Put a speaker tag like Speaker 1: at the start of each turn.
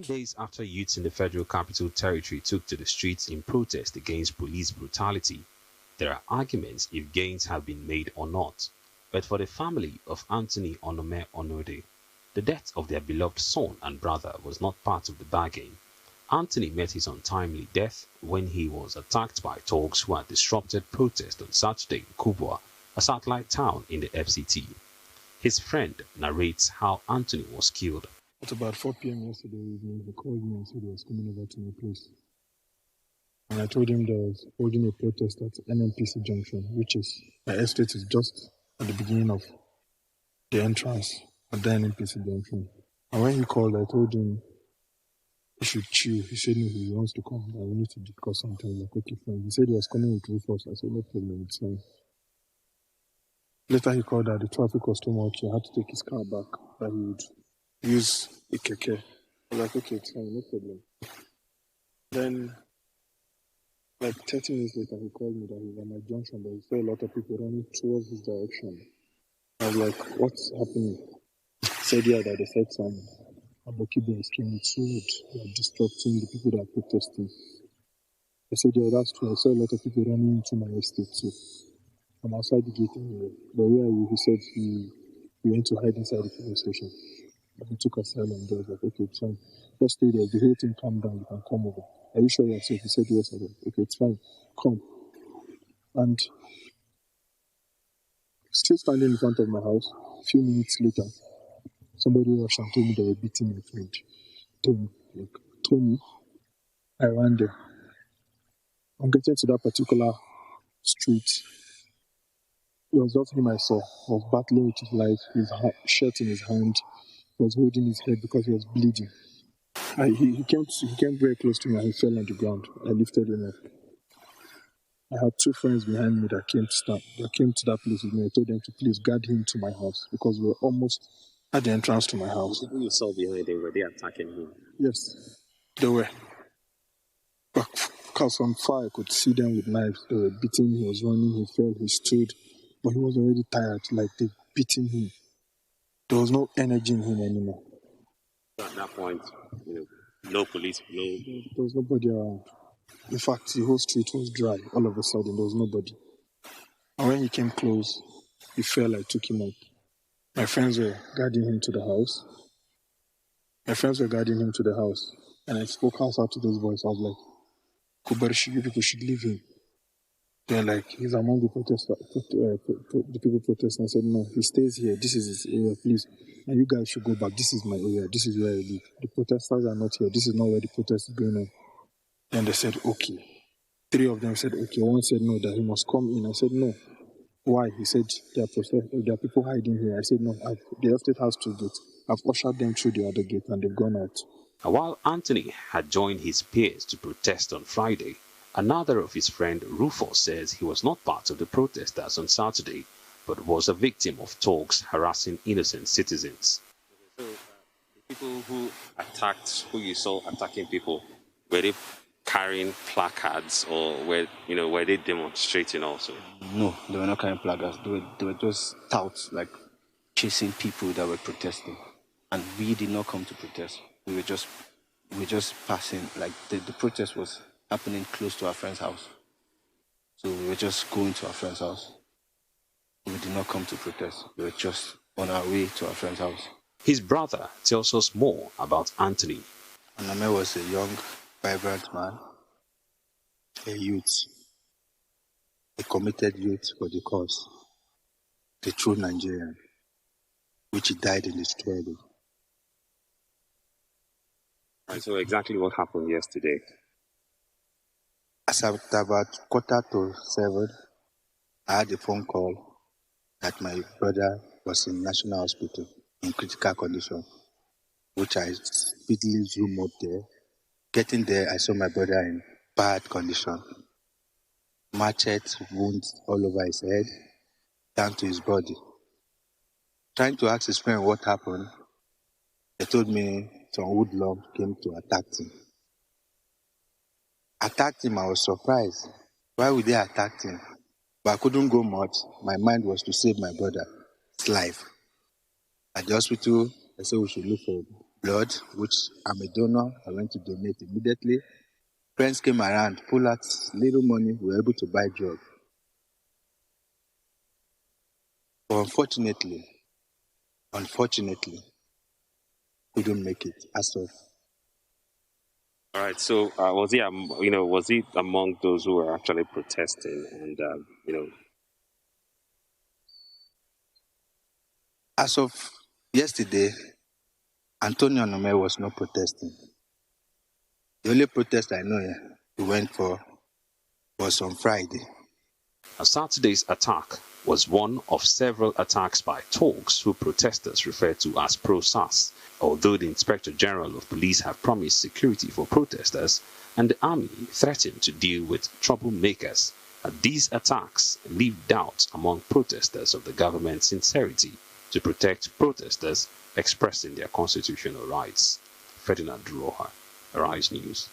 Speaker 1: Days after youths in the Federal Capital Territory took to the streets in protest against police brutality, there are arguments if gains have been made or not. But for the family of Anthony Onome Onude, the death of their beloved son and brother was not part of the bargain. Anthony met his untimely death when he was attacked by thugs who had disrupted protest on Saturday in Kubwa, a satellite town in the FCT. His friend narrates how Anthony was killed.
Speaker 2: At about 4 p.m. yesterday evening, he called me and said he was coming over to my place. And I told him there was holding a protest at NNPC Junction, which is, my estate is just at the beginning of the entrance at the NNPC Junction. And when he called, I told him he should chill. He said no, he wants to come, and we need to discuss something. Like, okay, fine. He said he was coming with Rufus. I said, no problem, it's fine. Later he called that the traffic was too much. He had to take his car back, that he would use a keke. I was like, okay, it's fine, no problem. Then, like 30 minutes later, he called me that he was at my junction, but he saw a lot of people running towards his direction. I was like, what's happening? He said, yeah, that they said some Abokibo came with sword. They are disrupting the people that are protesting. I said, yeah, that's true. I saw a lot of people running into my estate too. I'm outside the gate anyway. But where are you? He said he went to hide inside the police station. He took asylum there. I was like, okay, it's fine. Just stay there. The whole thing calm down. You can come over. Are you sure you're safe? He said, yes. I said, okay, it's fine. Come. And still standing in front of my house, a few minutes later, somebody rushed and told me they were beating my friend. Tony. I ran there. I'm getting to that particular street. It was just him I saw. He was battling with his life, his shirt in his hand. He was holding his head because he was bleeding. He came very close to me and he fell on the ground. I lifted him up. I had two friends behind me that came to that place with me. I told them to please guard him to my house because we were almost at the entrance to my house.
Speaker 1: The people you saw behind him, were they attacking him?
Speaker 2: Yes, they were. Because from far I could see them with knives. They were beating him. He was running. He fell. He stood. But he was already tired. Like they beating him. There was no energy in him anymore.
Speaker 1: At that point, no police,
Speaker 2: There was nobody around. In fact, the whole street was dry. All of a sudden, there was nobody. And when he came close, he fell. I took him up. My friends were guarding him to the house. And I spoke out to those boys. I was like, Kubwa, you people should leave him. They're like, he's among the protesters, the people protesting. I said, no, he stays here. This is his area, please. And you guys should go back. This is my area. This is where I live. The protesters are not here. This is not where the protest is going on. And they said, okay. 3 of them said, okay. One said, no, that he must come in. I said, no. Why? He said, there are people hiding here. I said, no, the estate has 2 gates. I've ushered them through the other gate and they've gone out.
Speaker 1: While Anthony had joined his peers to protest on Friday, another of his friend Rufus says he was not part of the protesters on Saturday, but was a victim of thugs harassing innocent citizens. So, the people who you saw attacking people, were they carrying placards or were they demonstrating also?
Speaker 3: No, they were not carrying placards. They were just touts, like chasing people that were protesting. And we did not come to protest. We were just passing, like the protest was happening close to our friend's house. So we were just going to our friend's house. We did not come to protest. We were just on our way to our friend's house.
Speaker 1: His brother tells us more about Anthony.
Speaker 4: Onome was a young, vibrant man, a youth, a committed youth for the cause, the true Nigerian, which he died in the struggle.
Speaker 1: And so exactly what happened yesterday?
Speaker 4: As at about 7:15, I had a phone call that my brother was in National Hospital in critical condition, which I speedily zoomed up there. Getting there, I saw my brother in bad condition. Machete wounds all over his head, down to his body. Trying to ask his friend what happened, they told me some hoodlums came to attack him. Attacked him, I was surprised. Why would they attack him? But I couldn't go much. My mind was to save my brother's life. At the hospital, I said we should look for blood, which I'm a donor. I went to donate immediately. Friends came around, pulled out little money, we were able to buy drugs. But unfortunately, couldn't make it as of.
Speaker 1: All right. So was he, was he among those who were actually protesting and.
Speaker 4: As of yesterday, Anthony Onome was not protesting. The only protest I know he went for was on Friday.
Speaker 1: Saturday's attack was one of several attacks by thugs who protesters refer to as pro-SARS, although the Inspector General of Police have promised security for protesters and the army threatened to deal with troublemakers. These attacks leave doubt among protesters of the government's sincerity to protect protesters expressing their constitutional rights. Ferdinand Roha, Arise News.